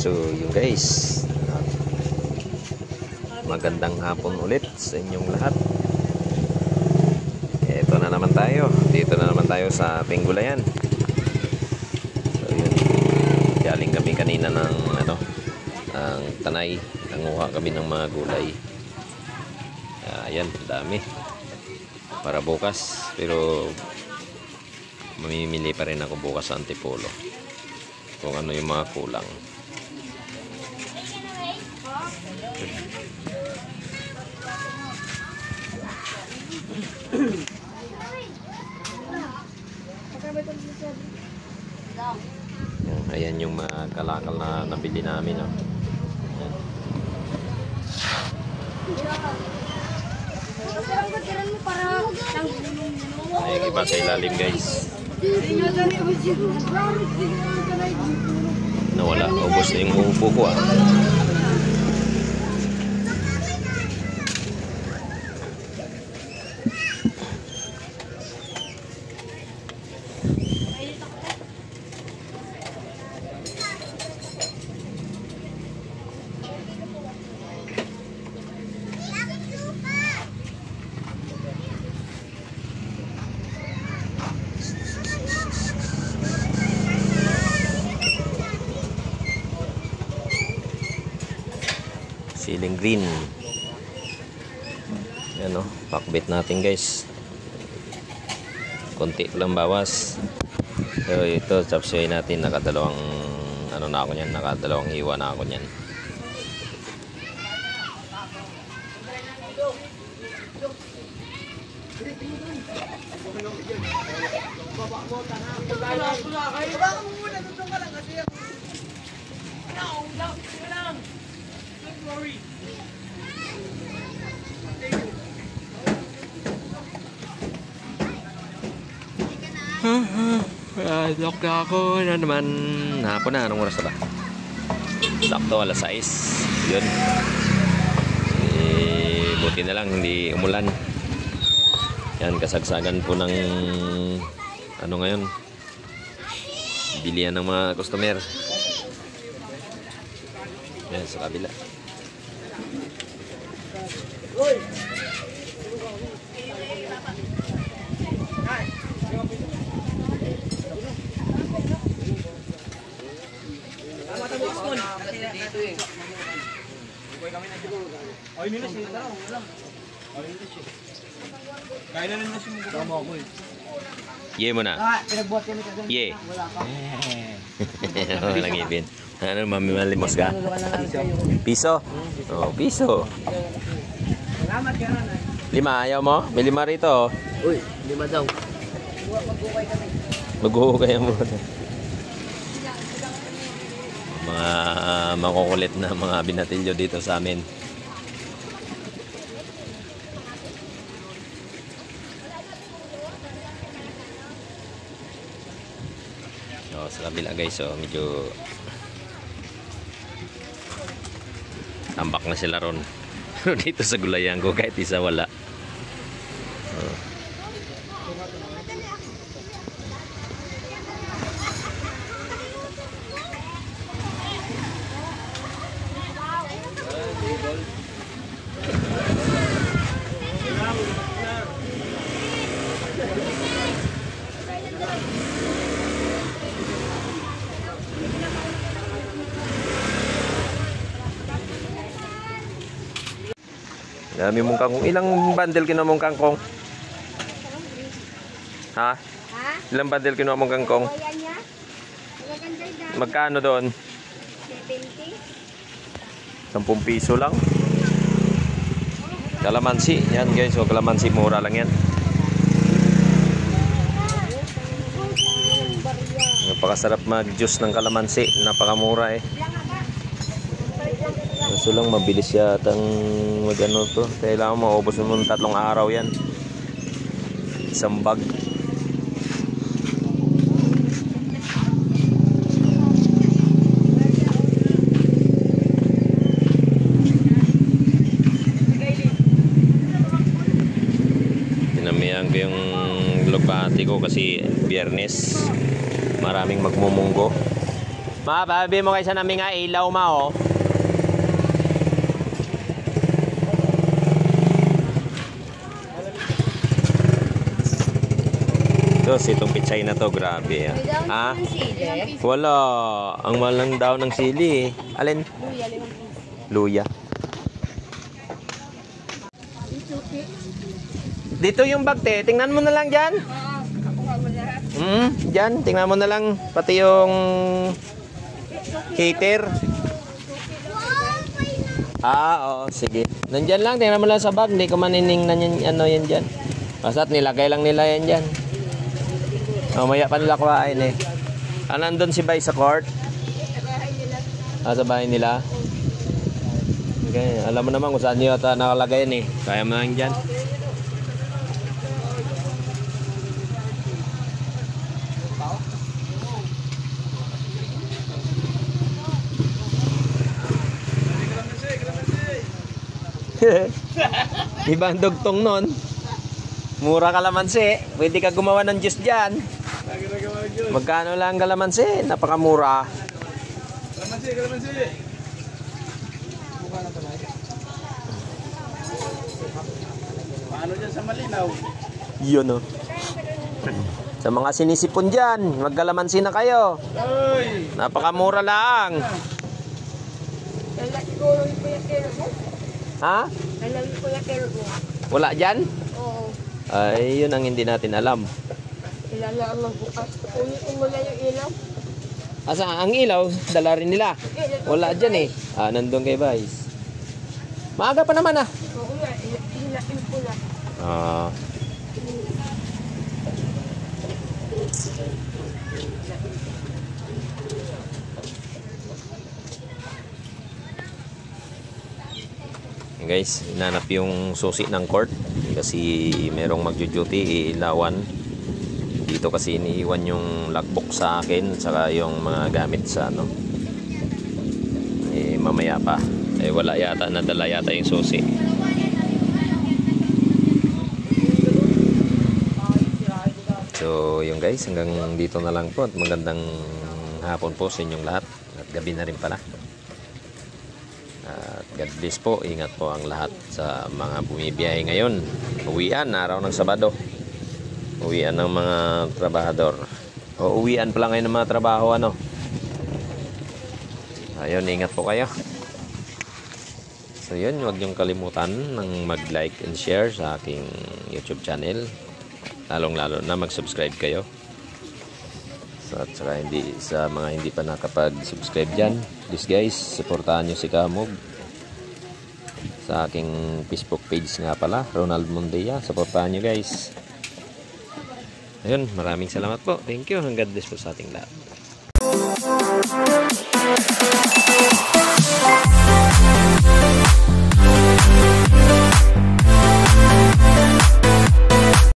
So yun guys, magandang hapon ulit sa inyong lahat. Ito na naman tayo, dito na naman tayo sa Pinggulayan. So yun, galing kami kanina ng ang Tanay, nanguha kami ng mga gulay. Ayan, dami para bukas, pero mamimili pa rin ako bukas sa Antipolo kung ano yung mga kulang. Ayan yung mga kalakal na nabili namin, oh. Ay, iba sa ilalim guys. Nawala, ubos na yung upo ko, ah. Siling green. Yan, oh, pakbit natin guys. Konti lang bawas. So ito, chopsuey natin, nakadalawang na ako niyan, nakadalawang hiwa na ako niyan. Lock na ako na naman. Hapon na, anong oras na ba? Sakto, alas 6. Yun. Buti na lang hindi umulan. Yan, kasagsagan po ng ngayon, bilihan ng mga customer. Yan, sa kabila. Ye mo na. Ye. Walang ibin. Ano, mamimalimos ka? Piso? Oh, piso. 5, ayaw mo? May 5 rito. Uy, 5 daw. Maghuhukay mo. Mga makukulit na mga binatilyo dito sa amin. So, sa kabila guys, so medyo tambak na sila ron. Dito sa gulayan ko kahit isa wala. Dami mong kangkong. Ilang bundle kinuha mong kangkong? Ha? Ilang bundle kinuha mong kangkong? Magkano doon? 70. 10 piso lang. Kalamansi. Yan guys. So, kalamansi mura lang yan. Napakasarap mag-juice ng kalamansi. Napakamura eh. Kaso lang mabilis yatang mag-ano to. Kailangan maubos mo ng 3 araw yan. Isang bag. Tinamihan ko yung lugbati ko kasi Biyernes maraming magmumunggo. Mababi mo kaysa namin nga ilaw ma, oh. Dos, itong pichay na to, grabe. Ha? Wala. Ang mahal lang daw ng sili, eh. Alin? Luya. Dito yung bagte. Tingnan mo na lang dyan. Dyan. Tingnan mo na lang. Pati yung cater. Oo. Sige. Nandyan lang. Tingnan mo lang sa bag. Hindi ko maniningnan yan. Ano yan dyan. Basta't nilagay lang nila yan dyan. Maya pa nila kuhain eh. Nandun si Bay sa court? Sa bahay nila? Okay. Alam mo naman kung saan nyo ata nakalagay yan eh. Kaya mo lang dyan. Iba ang dugtong nun. Mura kalamansi. Pwede ka gumawa ng juice dyan. Magkano lang kalamansi? Napakamura. Kalamansi. Paano dyan sa Malinaw? Yun o. Sa mga sinisipon dyan, magkalamansi na kayo. Napakamura lang. Ha? Wala dyan? Oo. Ay, yun ang hindi natin alam. Kilala ang magbukas. Kunin mo na yung ilaw. Asa, ang ilaw, dala rin nila. Wala dyan eh. Nandun kay Vice. Maaga pa naman ah. Oo nga, hilain ko na. Guys, hinanap yung susi ng court kasi merong magjo-duty ilawan dito kasi iniiwan yung logbook sa akin saka yung mga gamit sa ano mamaya pa wala yata, nadala yata yung susi. So yung guys, hanggang dito na lang po at magandang hapon po sa inyong lahat at gabi na rin pala. God bless po, ingat po ang lahat sa mga bumibiyahe ngayon. Uwian, araw ng Sabado. Uwian ng mga trabahador. O uwian pala ngayon ng mga trabaho, ano. Ayun, ingat po kayo. So yun, huwag niyong kalimutan ng mag-like and share sa aking YouTube channel. Lalong-lalo na mag-subscribe kayo. So, at saka sa mga hindi pa nakapag-subscribe dyan, please guys, supportahan nyo si Kamog. Sa aking Facebook page nga pala, Ronald Mondeya. Supportahan nyo guys. Ayun, maraming salamat po. Thank you. God bless po sa ating lahat.